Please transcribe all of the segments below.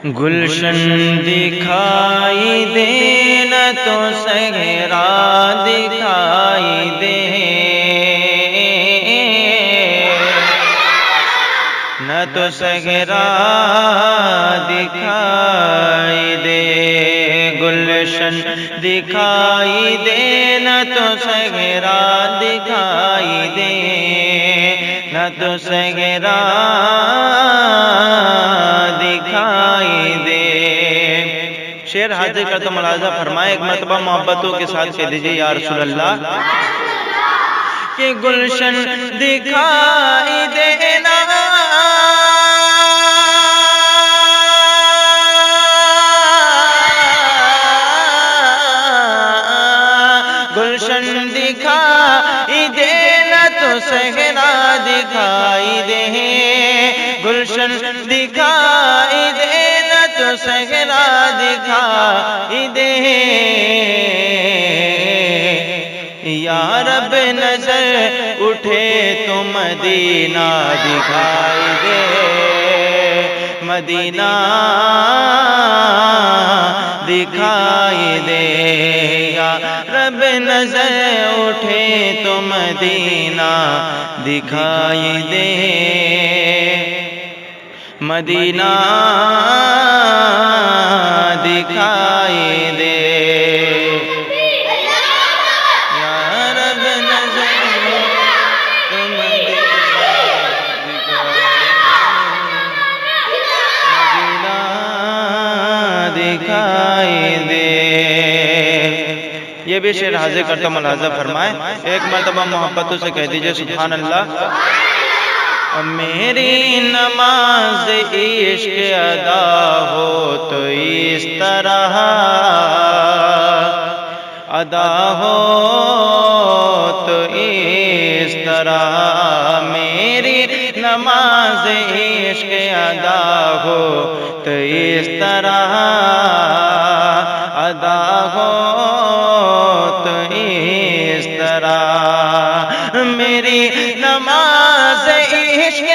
गुलशन दिखाई दे न तो सहरा दिखाई दे, न तो सहरा दिखाई दे। गुलशन दिखाई दे न तो सहरा दिखाई दे, न तो सहरा दिखाई दे। शेर हाजिर कर तो मुलाजा फरमाए, एक मरतबा मोहब्बतों के साथ कह दीजिए या रसूल अल्लाह कि गुलशन दिखाई देना, गुलशन दिखाई देना तो सहरा दिखाई दे, गुलशन दिखाई देना तो सहरा दिखाई दे। या रब नजर उठे तो मदीना दिखाई दे, मदीना दिखाई दे। या रब नजर उठे तो मदीना दिखाई दे, मदीना दिखाई दे। या रब नजर तो मदीना दिखाई दे। ये भी शेर हाजिर करता मुलाजा फरमाए, एक मरतबा मोहब्बतों से कह दीजिए सुभान अल्लाह। मेरी नमाज इश्क अदा हो तो इस तरह अदा हो, तो इस तरह मेरी नमाज इश्क अदा हो तो इस तरह अदा हो, तो इस तरह मेरी नमाज इश्क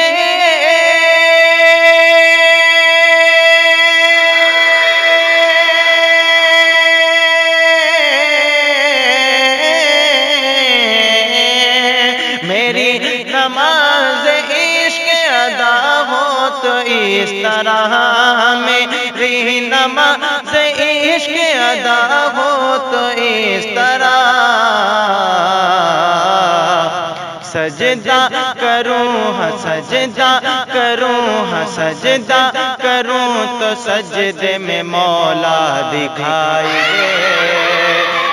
मेरी नमाज इश्क अदा हो तो इस तरह मेरी नमाज इश्क अदा हो तो इस तरह सजदा करूं हाँ सजदा करूं हाँ सजदा करूं तो सजदे में मौला दिखाई दे,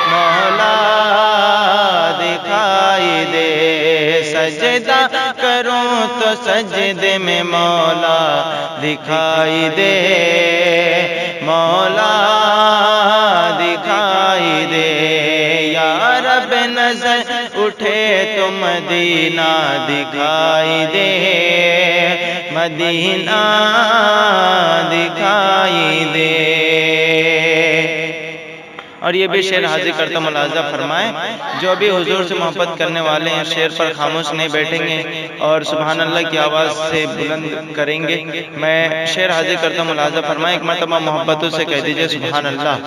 मौला दिखाई दे। सजदा करूं तो सजदे में मौला दिखाई दे, मौला दिखाई दे। या रब नजर उठे तो मदीना दिखाई दे, मदीना दिखाई दे। और ये भी शेर हाजिर करता मुलाजा फरमाए, जो भी हुजूर से मोहब्बत करने वाले हैं शेर पर खामोश नहीं बैठेंगे और सुभान अल्लाह की आवाज़ से बुलंद करेंगे। मैं शेर हाजिर करता मुलाजा फरमाए, एक मरतबा मोहब्बतों से कह दीजिए सुभान अल्लाह।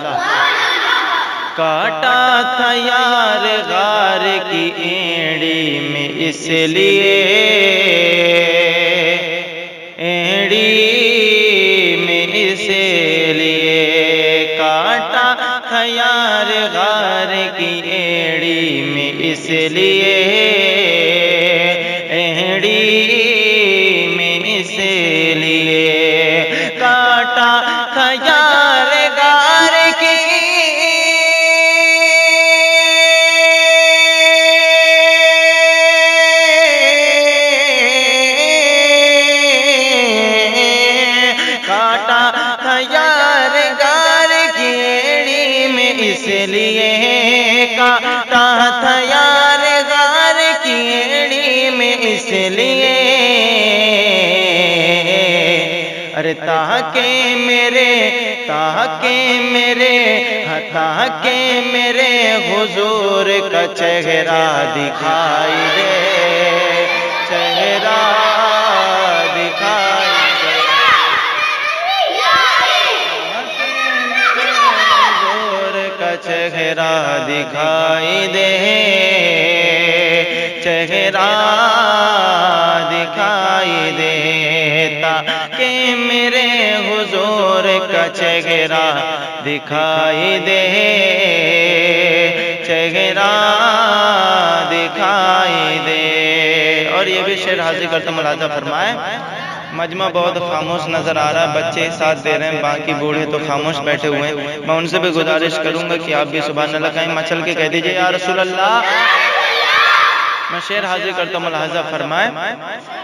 काटा था यार गार की एड़ी में इसलिए, एड़ी में इसलिए काटा था यार गार की एड़ी में इसलिए, एड़ी में इसलिए काटा था यार गार की इसलिए काटा था यार गार की एड़ी में इसलिए। अरे ताके मेरे हुजूर का चेहरा दिखाई दे, चेहरा दिखाई दे। चेहरा दिखाई दे, चेहरा दिखाई दे, ताकि मेरे हुजूर का चेहरा दिखाई दे, चेहरा दिखाई दे। और ये भी शेर हाजिर करता मुलाजा फरमाए। मजमा बहुत खामोश नजर आ रहा है, बच्चे साथ दे रहे हैं, बाकी बूढ़े तो खामोश बैठे हुए हैं। मैं उनसे भी गुजारिश करूंगा कि आप भी सुभान अल्लाह कहीं मचल के कह दीजिए या रसूल अल्लाह। मैं शेर हाजिर करता मुलाजा फरमाए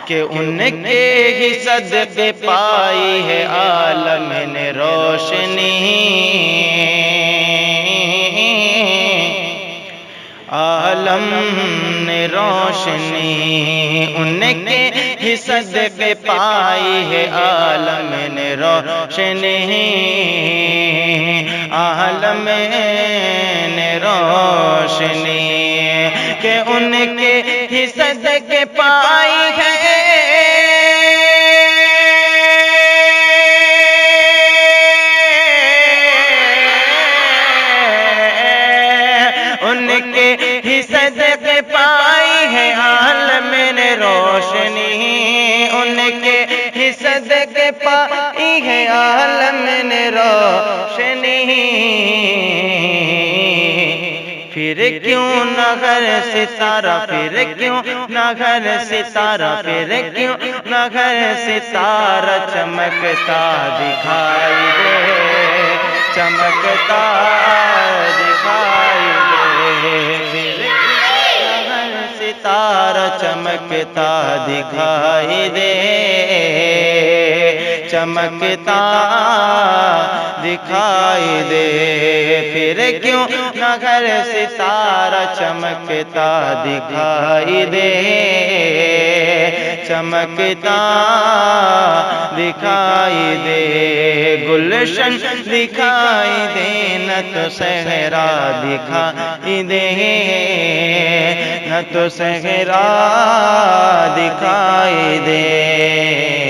कि उनके ही सदके पाई है आलम ने रोशनी, आलम ने रोशनी, उनके ही सदके पाई है आलम ने रोशनी, आलम ने रोशनी, के उनके ही सदके पाई है, उनके ही सदके पाई है आलम ने रोशनी, उनके ही सदके पाई है आलम ने रोशनी। फिर क्यों न घर सितारा, फिर क्यों न घर सितारा, फिर क्यों न घर सितारा चमकता दिखाई दे, चमकता दिखाई दे, फिर घर सितारा चमकता दिखाई दे, चमकता दिखाई दे। फिर क्यों न घर सितारा चमकता दिखाई दे, चमकता दिखाई दे, गुलशन दिखाई दे न तो सहरा दिखाई दे, न तो सहरा दिखाई दे।